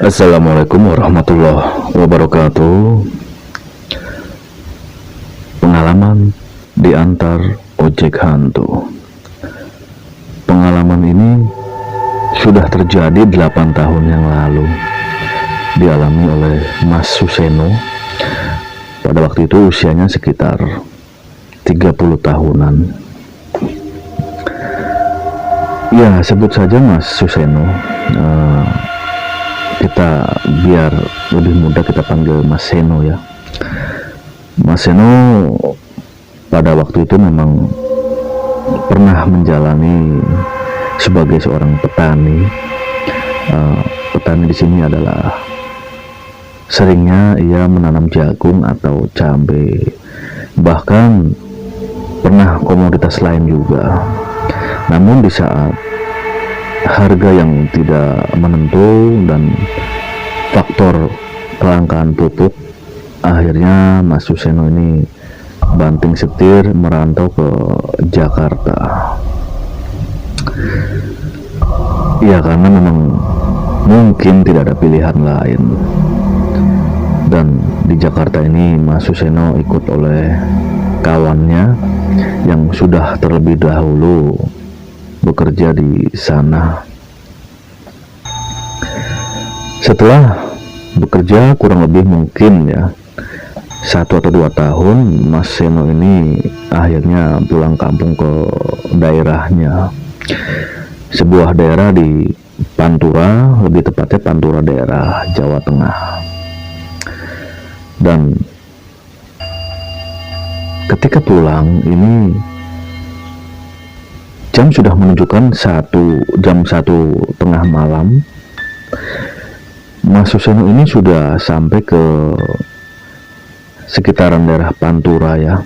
Assalamualaikum warahmatullahi wabarakatuh. Pengalaman diantar ojek hantu. Pengalaman ini sudah terjadi 8 tahun yang lalu. Dialami oleh Mas Suseno. Pada waktu itu usianya sekitar 30 tahunan. Ya, sebut saja Mas Suseno. Kita biar lebih mudah kita panggil Mas Seno ya. Mas Seno pada waktu itu memang pernah menjalani sebagai seorang petani. Petani di sini adalah seringnya ia menanam jagung atau cabai, bahkan pernah komoditas lain juga. Namun di saat harga yang tidak menentu dan faktor kelangkaan pupuk, akhirnya Mas Suseno ini banting setir merantau ke Jakarta. Ya, karena memang mungkin tidak ada pilihan lain. Dan di Jakarta ini Mas Suseno ikut oleh kawannya yang sudah terlebih dahulu bekerja di sana. Setelah bekerja kurang lebih mungkin ya 1 atau 2 tahun, Mas Seno ini akhirnya pulang kampung ke daerahnya, sebuah daerah di Pantura, lebih tepatnya Pantura daerah Jawa Tengah. Dan ketika pulang ini jam sudah menunjukkan jam 1:30 malam. Mas Suseno ini sudah sampai ke sekitaran daerah Pantura ya.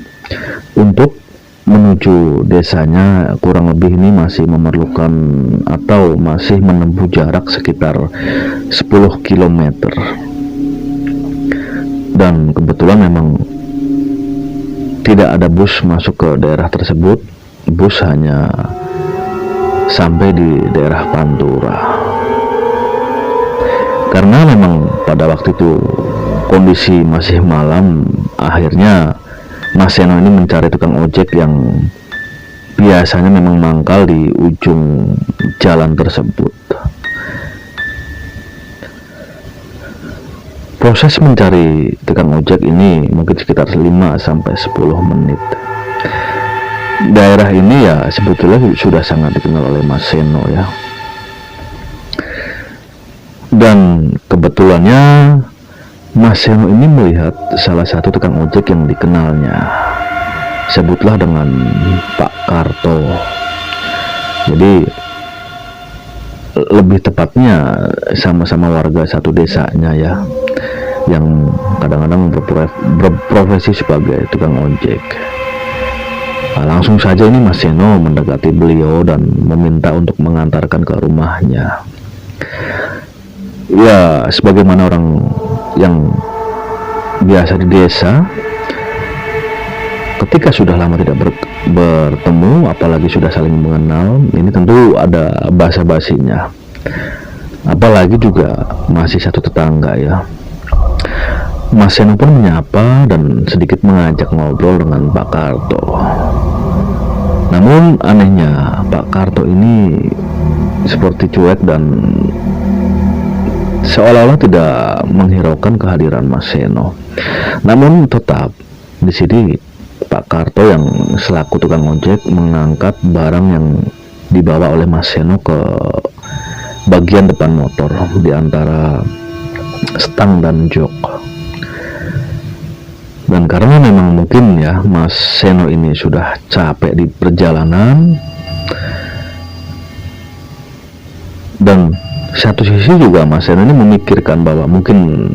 Untuk menuju desanya kurang lebih ini masih memerlukan atau masih menempuh jarak sekitar 10 km. Dan kebetulan memang tidak ada bus masuk ke daerah tersebut. Bus hanya sampai di daerah Pantura. Karena memang pada waktu itu kondisi masih malam, akhirnya Mas Seno ini mencari tukang ojek yang biasanya memang mangkal di ujung jalan tersebut. Proses mencari tukang ojek ini mungkin sekitar 5-10 menit. Daerah ini ya sebetulnya sudah sangat dikenal oleh Mas Seno ya. Dan kebetulannya Mas Seno ini melihat salah satu tukang ojek yang dikenalnya. Sebutlah dengan Pak Karto. Jadi lebih tepatnya sama-sama warga satu desanya ya, yang kadang-kadang berprofesi sebagai tukang ojek. Langsung saja ini Mas Seno mendekati beliau dan meminta untuk mengantarkan ke rumahnya. Ya, sebagaimana orang yang biasa di desa, ketika sudah lama tidak bertemu, apalagi sudah saling mengenal, ini tentu ada basa-basinya. Apalagi juga masih satu tetangga ya. Mas Seno pun menyapa dan sedikit mengajak ngobrol dengan Pak Karto. Namun anehnya Pak Karto ini seperti cuek dan seolah-olah tidak menghiraukan kehadiran Mas Seno. Namun tetap di sini Pak Karto yang selaku tukang ojek mengangkat barang yang dibawa oleh Mas Seno ke bagian depan motor di antara stang dan jok. Dan karena memang mungkin ya Mas Seno ini sudah capek di perjalanan, dan satu sisi juga Mas Seno ini memikirkan bahwa mungkin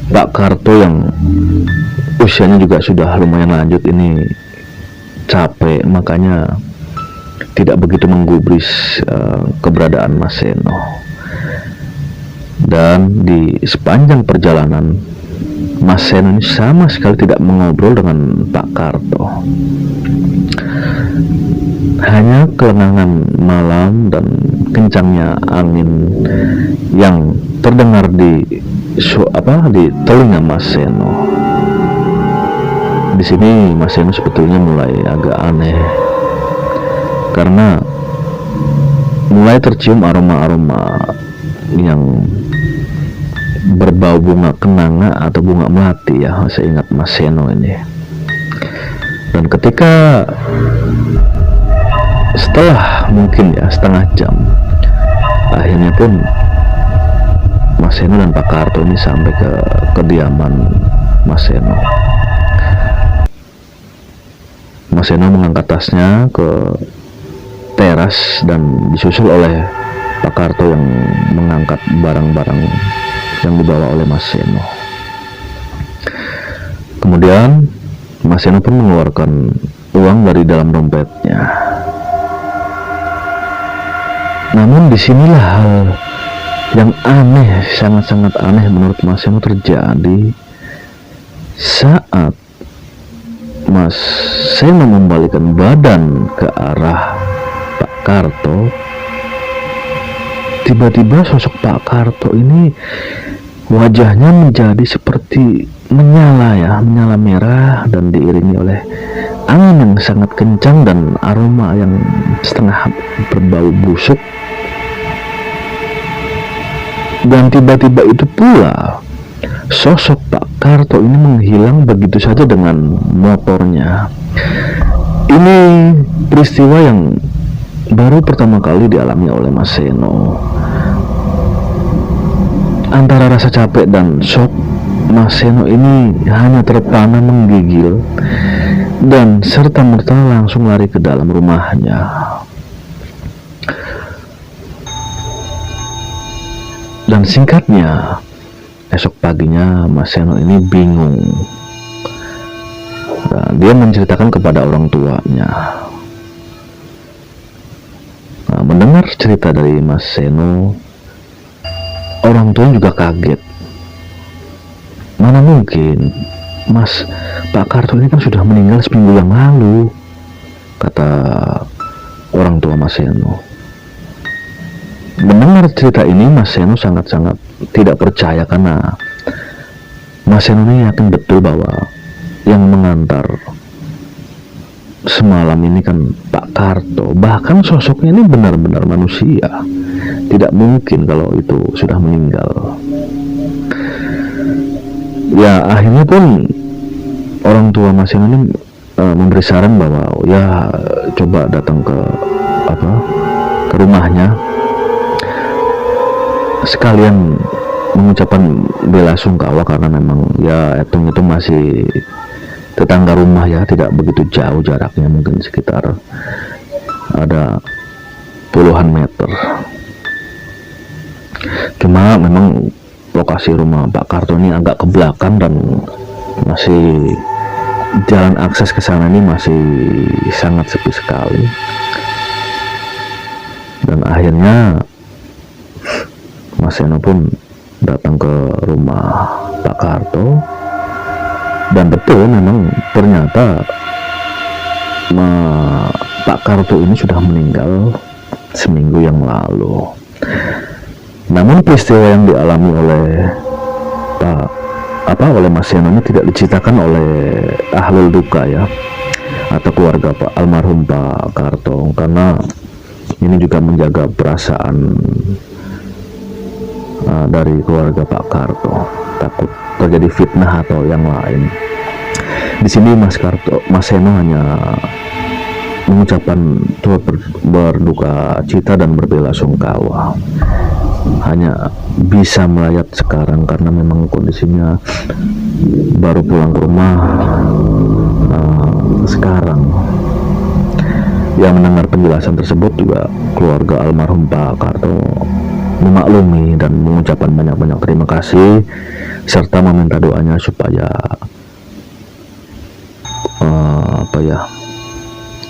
Pak Karto yang usianya juga sudah lumayan lanjut ini capek, makanya tidak begitu menggubris keberadaan Mas Seno. Dan di sepanjang perjalanan Mas Seno ini sama sekali tidak mengobrol dengan Pak Karto. hanya kelengangan malam dan kencangnya angin yang terdengar di telinga Mas Seno. Di sini Mas Seno sebetulnya mulai agak aneh karena mulai tercium aroma-aroma yang berbau bunga kenanga atau bunga melati ya, saya ingat Mas Seno ini. Dan ketika setelah mungkin ya setengah jam, akhirnya pun Mas Seno dan Pak Karto ini sampai ke kediaman Mas Seno. Mas Seno mengangkat tasnya ke teras dan disusul oleh Pak Karto yang mengangkat barang-barang yang dibawa oleh Mas Seno. Kemudian Mas Seno pun mengeluarkan uang dari dalam dompetnya. Namun disinilah hal yang aneh, sangat-sangat aneh menurut Mas Seno terjadi saat Mas Seno membalikkan badan ke arah Pak Karto. Tiba-tiba sosok Pak Karto ini wajahnya menjadi seperti menyala merah dan diiringi oleh angin yang sangat kencang dan aroma yang setengah berbau busuk. Dan tiba-tiba itu pula sosok Pak Karto ini menghilang begitu saja dengan motornya. Ini peristiwa yang baru pertama kali dialami oleh Mas Seno. Antara rasa capek dan shock, Mas Seno ini hanya terpana menggigil dan serta-merta langsung lari ke dalam rumahnya. Dan singkatnya, esok paginya Mas Seno ini bingung. Nah, dia menceritakan kepada orang tuanya. Nah, mendengar cerita dari Mas Seno, orang tua juga kaget. Mana mungkin, Pak Karto ini kan sudah meninggal seminggu yang lalu, kata orang tua Mas Seno. Mendengar cerita ini, Mas Seno sangat-sangat tidak percaya karena Mas Seno ini yakin betul bahwa yang mengantar semalam ini kan Pak Karto. Bahkan sosoknya ini benar-benar manusia. Tidak mungkin kalau itu sudah meninggal. Ya akhirnya pun orang tua Mas Seno ini memberi saran bahwa ya coba datang ke rumahnya, sekalian mengucapkan bela sungkawa karena memang ya itu masih tetangga rumah ya, tidak begitu jauh jaraknya, mungkin sekitar ada puluhan meter. Cuma memang lokasi rumah Pak Karto ini agak ke belakang dan masih jalan akses ke sana ini masih sangat sepi sekali. Dan akhirnya Mas Seno pun datang ke rumah Pak Karto, dan betul memang ternyata Pak Karto ini sudah meninggal seminggu yang lalu. Namun peristiwa yang dialami oleh oleh Mas Seno ini tidak diceritakan oleh ahlul duka ya, atau keluarga almarhum Pak Karto, karena ini juga menjaga perasaan dari keluarga Pak Karto, takut terjadi fitnah atau yang lain. Di sini Mas Seno hanya mengucapkan turut berduka cita dan berbela sungkawa. Hanya bisa melayat sekarang karena memang kondisinya baru pulang ke rumah sekarang. Yang mendengar penjelasan tersebut juga keluarga almarhum Pak Karto memaklumi dan mengucapkan banyak-banyak terima kasih serta meminta doanya supaya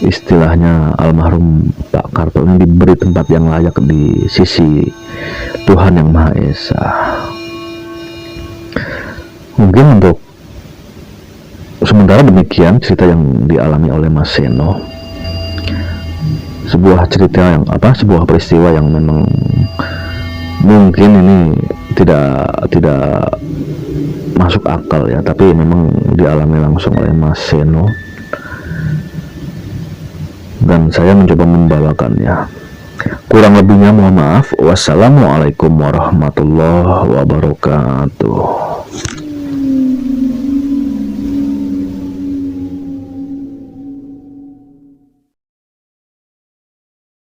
istilahnya almarhum Pak Karto ini diberi tempat yang layak di sisi Tuhan Yang Maha Esa. Mungkin untuk sementara demikian cerita yang dialami oleh Mas Seno. sebuah cerita yang sebuah peristiwa yang memang mungkin ini tidak masuk akal ya, tapi memang dialami langsung oleh Mas Seno dan saya mencoba membawakannya. Kurang lebihnya mohon maaf. Wassalamualaikum warahmatullahi wabarakatuh.